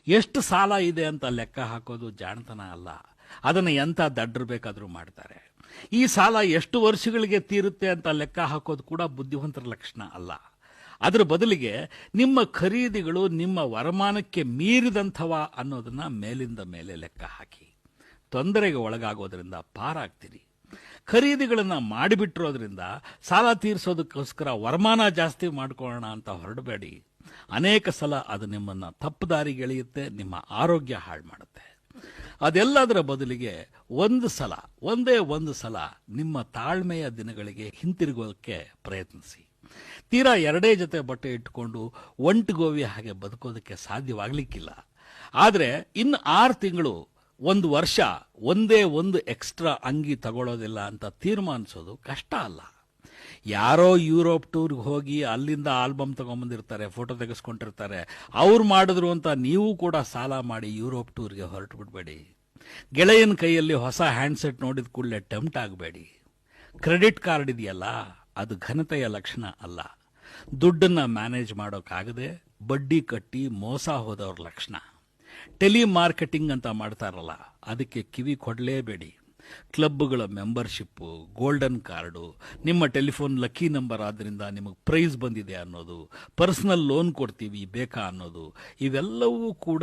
ಎಷ್ಟು ಸಾಲ ಇದೆ ಅಂತ ಲೆಕ್ಕ ಹಾಕೋದು ಜಾಣತನ ಅಲ್ಲ. ಅದನ್ನು ಎಂಥ ದಡ್ಡರು ಬೇಕಾದರೂ ಮಾಡ್ತಾರೆ. ಈ ಸಾಲ ಎಷ್ಟು ವರ್ಷಗಳಿಗೆ ತೀರುತ್ತೆ ಅಂತ ಲೆಕ್ಕ ಹಾಕೋದು ಕೂಡ ಬುದ್ಧಿವಂತರ ಲಕ್ಷಣ ಅಲ್ಲ. ಅದರ ಬದಲಿಗೆ ನಿಮ್ಮ ಖರೀದಿಗಳು ನಿಮ್ಮ ವರಮಾನಕ್ಕೆ ಮೀರಿದಂಥವ ಅನ್ನೋದನ್ನ ಮೇಲಿಂದ ಮೇಲೆ ಲೆಕ್ಕ ಹಾಕಿ. ತೊಂದರೆಗೆ ಒಳಗಾಗೋದ್ರಿಂದ ಪಾರಾಗ್ತೀರಿ. ಖರೀದಿಗಳನ್ನು ಮಾಡಿಬಿಟ್ಟಿರೋದ್ರಿಂದ ಸಾಲ ತೀರಿಸೋದಕ್ಕೋಸ್ಕರ ವರಮಾನ ಜಾಸ್ತಿ ಮಾಡ್ಕೊಳ್ಳೋಣ ಅಂತ ಹೊರಡಬೇಡಿ. ಅನೇಕ ಸಲ ಅದು ನಿಮ್ಮನ್ನು ತಪ್ಪು ದಾರಿಗೆ ಎಳೆಯುತ್ತೆ, ನಿಮ್ಮ ಆರೋಗ್ಯ ಹಾಳು ಮಾಡುತ್ತೆ. ಅದೆಲ್ಲದರ ಬದಲಿಗೆ ಒಂದೇ ಒಂದು ಸಲ ನಿಮ್ಮ ತಾಳ್ಮೆಯ ದಿನಗಳಿಗೆ ಹಿಂತಿರುಗೋಕ್ಕೆ ಪ್ರಯತ್ನಿಸಿ. ತೀರಾ 2 ಜೊತೆ ಬಟ್ಟೆ ಇಟ್ಟುಕೊಂಡು ಒಂಟುಗೋವಿ ಹಾಗೆ ಬದುಕೋದಕ್ಕೆ ಸಾಧ್ಯವಾಗಲಿಕ್ಕಿಲ್ಲ. ಆದರೆ ಇನ್ನು 6 ತಿಂಗಳು, 1 ವರ್ಷ ಒಂದೇ ಒಂದು ಎಕ್ಸ್ಟ್ರಾ ಅಂಗಿ ತಗೊಳ್ಳೋದಿಲ್ಲ ಅಂತ ತೀರ್ಮಾನಿಸೋದು ಕಷ್ಟ ಅಲ್ಲ. ಯಾರೋ ಯುರೋಪ್ ಟೂರ್ಗೆ ಹೋಗಿ ಅಲ್ಲಿಂದ ಆಲ್ಬಮ್ ತಗೊಂಬಂದಿರ್ತಾರೆ, ಫೋಟೋ ತೆಗೆಸ್ಕೊಂಡಿರ್ತಾರೆ, ಅವ್ರು ಮಾಡಿದ್ರು ಅಂತ ನೀವು ಕೂಡ ಸಾಲ ಮಾಡಿ ಯುರೋಪ್ ಟೂರ್ಗೆ ಹೊರಟು ಬಿಡಬೇಡಿ. ಗೆಳೆಯನ ಕೈಯಲ್ಲಿ ಹೊಸ ಹ್ಯಾಂಡ್ಸೆಟ್ ನೋಡಿದ ಕೂಡಲೇ ಟೆಂಪ್ಟ್ ಆಗಬೇಡಿ. ಕ್ರೆಡಿಟ್ ಕಾರ್ಡ್ ಇದೆಯಲ್ಲ, ಅದು ಘನತೆಯ ಲಕ್ಷಣ ಅಲ್ಲ. ದುಡ್ಡನ್ನು ಮ್ಯಾನೇಜ್ ಮಾಡೋಕ್ಕಾಗದೆ ಬಡ್ಡಿ ಕಟ್ಟಿ ಮೋಸ ಹೋದವ್ರ ಲಕ್ಷಣ. ಟೆಲಿಮಾರ್ಕೆಟಿಂಗ್ ಅಂತ ಮಾಡ್ತಾರಲ್ಲ, ಅದಕ್ಕೆ ಕಿವಿ ಕೊಡಲೇಬೇಡಿ. ಕ್ಲಬ್ಗಳ ಮೆಂಬರ್ಶಿಪ್ಪು, ಗೋಲ್ಡನ್ ಕಾರ್ಡು, ನಿಮ್ಮ ಟೆಲಿಫೋನ್ ಲಕ್ಕಿ ನಂಬರ್ ಆದ್ದರಿಂದ ನಿಮಗೆ ಪ್ರೈಸ್ ಬಂದಿದೆ ಅನ್ನೋದು, ಪರ್ಸನಲ್ ಲೋನ್ ಕೊಡ್ತೀವಿ ಬೇಕಾ ಅನ್ನೋದು, ಇವೆಲ್ಲವೂ ಕೂಡ